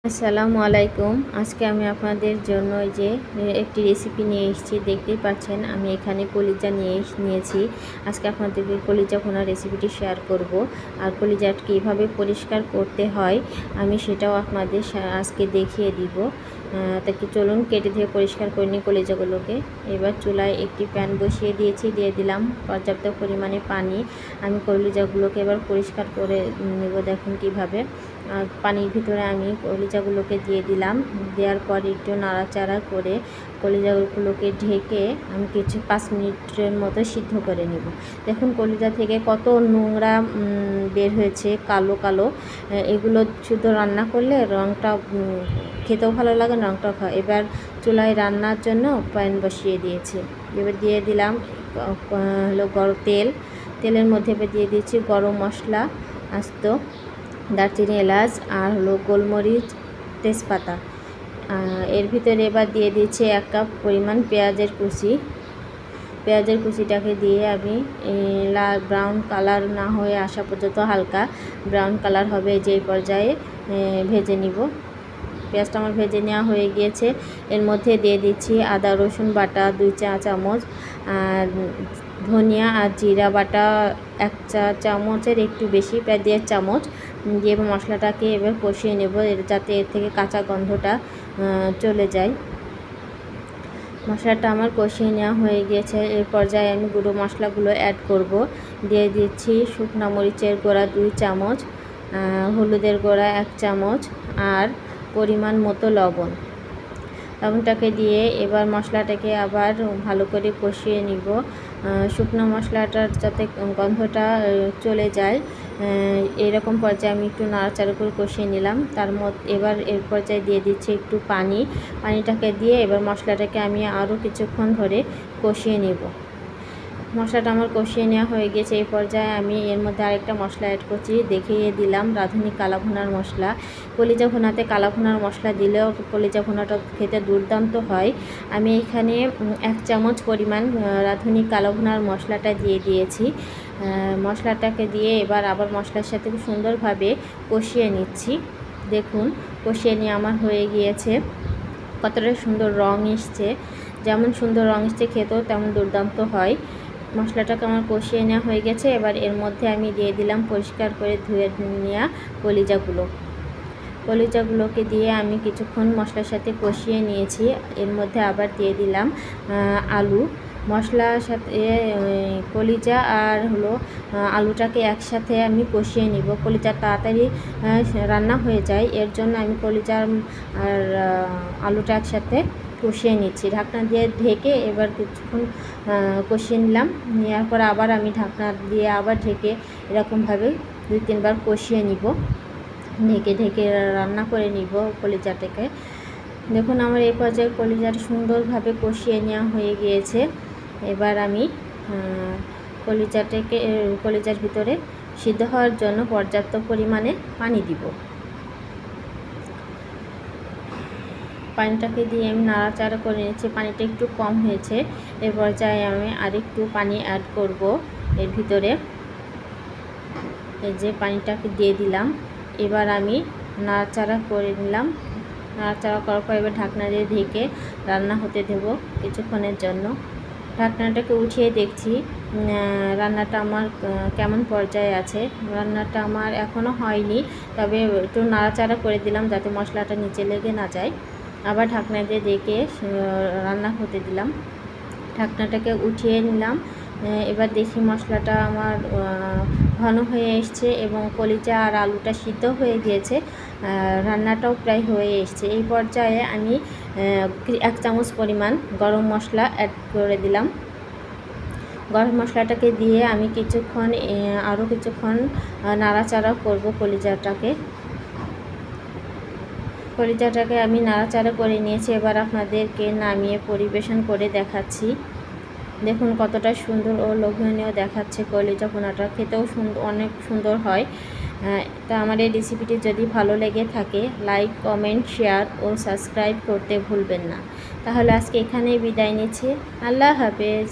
আসসালামু আলাইকুম। আজকে আমি আপনাদের জন্য যে একটি রেসিপি নিয়ে এসেছি। দেখতেই পাচ্ছেন আমি এখানে কলিজা নিয়েছি। আজকে আপনাদেরকে কলিজা ভুনা রেসিপিটি শেয়ার করব। আর কলিজা কীভাবে পরিষ্কার করতে হয় আমি সেটাও আপনাদের আজকে দেখিয়ে দিব। তাকে চলুন কেটে ধুয়ে পরিষ্কার করে নিই কলিজাগুলোকে। এবার চুলায় একটি প্যান বসিয়ে দিয়েছি, দিয়ে দিলাম পর্যাপ্ত পরিমাণে পানি। আমি কলিজাগুলোকে এবার পরিষ্কার করে নেব। দেখুন কীভাবে পানির ভিতরে আমি কলিজাগুলোকে দিয়ে দিলাম। দেওয়ার পর একটু নাড়াচাড়া করে কলিজাগুলোকে ঢেকে আমি 5 মিনিটের মতো সিদ্ধ করে নেব। দেখুন কলিজা থেকে কত নোংরা বের হয়েছে, কালো কালো। এগুলো শুধু রান্না করলে রঙটা খেতেও ভালো লাগে, রঙটাও খাওয়া। এবার চুলায় রান্নার জন্য প্যান বসিয়ে দিয়েছি। এবার দিয়ে দিলাম হলো তেলের মধ্যে এবার দিয়ে দিয়েছি গরম মশলা, আস্ত দারচিনি, এলাচ আর হলো গোলমরিচ, তেজপাতা। এর ভিতরে এবার দিয়ে দিচ্ছি 1 কাপ পরিমাণ পেঁয়াজের কুচিটাকে দিয়ে আমি ব্রাউন কালার না হয়ে আসা পর্যন্ত হালকা ব্রাউন কালার হবে যেই পর্যায়ে ভেজে নিব। পেঁয়াজটা আমার ভেজে নেওয়া হয়ে গিয়েছে। এর মধ্যে দিয়ে দিচ্ছি আদা রসুন বাটা 2 চা চামচ, আর ধনিয়া আর জিরা বাটা 1 চা চামচের একটু বেশি, প্রায় 1.5 চামচ দিয়ে মশলাটাকে এবার কষিয়ে নেব যাতে এর থেকে কাঁচা গন্ধটা চলে যায়। মশলাটা আমার কষিয়ে নেওয়া হয়ে গিয়েছে। এর পর্যায়ে আমি গুঁড়ো মশলাগুলো অ্যাড করব। দিয়ে দিচ্ছি শুকনো মরিচের গুঁড়া 2 চামচ, হলুদের গুঁড়া 1 চামচ আর পরিমাণ মতো লবণটাকে দিয়ে এবার মশলাটাকে আবার ভালো করে কষিয়ে নিব। শুকনো মশলাটার যাতে গন্ধটা চলে যায় এরকম পর্যায়ে আমি একটু নাড়াচাড়া করে কষিয়ে নিলাম। এবার এর পর্যায়ে দিয়ে দিচ্ছি একটু পানিটাকে দিয়ে এবার মশলাটাকে আমি আরও কিছুক্ষণ ধরে কষিয়ে নেব। মশলাটা আমার কষিয়ে নেওয়া হয়ে গেছে। এই পর্যায়ে আমি এর মধ্যে আরেকটা মশলা অ্যাড করছি, দেখিয়ে দিলাম রাঁধুনি কালা ভুনার মশলা। কলিজা ভুনাতে কালা ভুনার মশলা দিলেও কলিজা ভুনাটা খেতে দুর্দান্ত হয়। আমি এখানে 1 চামচ পরিমাণ রাঁধুনি কালা ভুনার মশলাটা দিয়ে দিয়েছি। মশলাটাকে দিয়ে এবার আবার মশলার সাথে খুব সুন্দরভাবে কষিয়ে নিচ্ছি। দেখুন কষিয়ে নিয়ে আমার হয়ে গিয়েছে। কতটা সুন্দর রং এসছে, যেমন সুন্দর রং এসছে খেতেও তেমন দুর্দান্ত হয়। মশলাটাকে আমার কষিয়ে নেওয়া হয়ে গেছে। এবার এর মধ্যে আমি দিয়ে দিলাম পরিষ্কার করে ধুয়ে নেওয়া কলিজাগুলোকে দিয়ে আমি কিছুক্ষণ মশলার সাথে কষিয়ে নিয়েছি। এর মধ্যে আবার দিয়ে দিলাম আলু। মশলার সাথে কলিজা আর হলো আলুটাকে একসাথে আমি কষিয়ে নিব। কলিজা তাড়াতাড়ি রান্না হয়ে যায়, এর জন্য আমি কলিজা আর আলুটা একসাথে কষিয়ে নিচ্ছি। ঢাকনা দিয়ে ঢেকে এবার কিছুক্ষণ কষিয়ে নিলাম। নেওয়ার পর আবার আমি ঢাকনা দিয়ে আবার ঢেকে এরকমভাবে 2-3 বার কষিয়ে নিব। ঢেকে রান্না করে নিব কলিজাটাকে। দেখুন আমার এই পর্যায়ে কলিজাটা সুন্দরভাবে কষিয়ে নেওয়া হয়ে গিয়েছে। এবার আমি কলিজার ভিতরে সিদ্ধ হওয়ার জন্য পর্যাপ্ত পরিমাণে পানি দিব। পানিটাকে দিয়ে আমি নাড়াচাড়া করে নিচ্ছি। পানিটা একটু কম হয়েছে। এর পর্যায়ে আমি আরেকটু পানি অ্যাড করব এর ভিতরে। এই যে পানিটাকে দিয়ে দিলাম। এবার আমি নাড়াচাড়া করে নিলাম। নাড়াচাড়া করার পর এবার ঢাকনা দিয়ে ঢেকে রান্না হতে দেব কিছুক্ষণের জন্য। ঢাকনাটাকে উঠিয়ে দেখছি রান্নাটা আমার কেমন পর্যায়ে আছে। রান্নাটা আমার এখনও হয়নি, তবে একটু নাড়াচাড়া করে দিলাম যাতে মশলাটা নিচে লেগে না যায়। আবার ঢাকনা দিয়ে ঢেকে রান্না হতে দিলাম। ঢাকনাটাকে উঠিয়ে নিলাম। এবার দেখি মশলাটা আমার ঘন হয়ে এসছে এবং কলিজা আর আলুটা সিদ্ধ হয়ে গিয়েছে। রান্নাটাও প্রায় হয়ে এসছে। এই পর্যায়ে আমি 1 চামচ পরিমাণ গরম মশলা অ্যাড করে দিলাম। গরম মশলাটাকে দিয়ে আমি আরও কিছুক্ষণ নাড়াচাড়া করব কলিজাটাকে আমি নাড়াচাড়া করে নিয়েছি। এবার আপনাদেরকে নামিয়ে পরিবেশন করে দেখাচ্ছি। দেখুন কতটা সুন্দর ও লোভনীয় দেখাচ্ছে কলিজা ভুনাটা, খেতেও অনেক সুন্দর হয়। তা আমার এই রেসিপিটি যদি ভালো লেগে থাকে লাইক, কমেন্ট, শেয়ার ও সাবস্ক্রাইব করতে ভুলবেন না। তাহলে আজকে এখানেই বিদায় নিচ্ছি। আল্লাহ হাফেজ।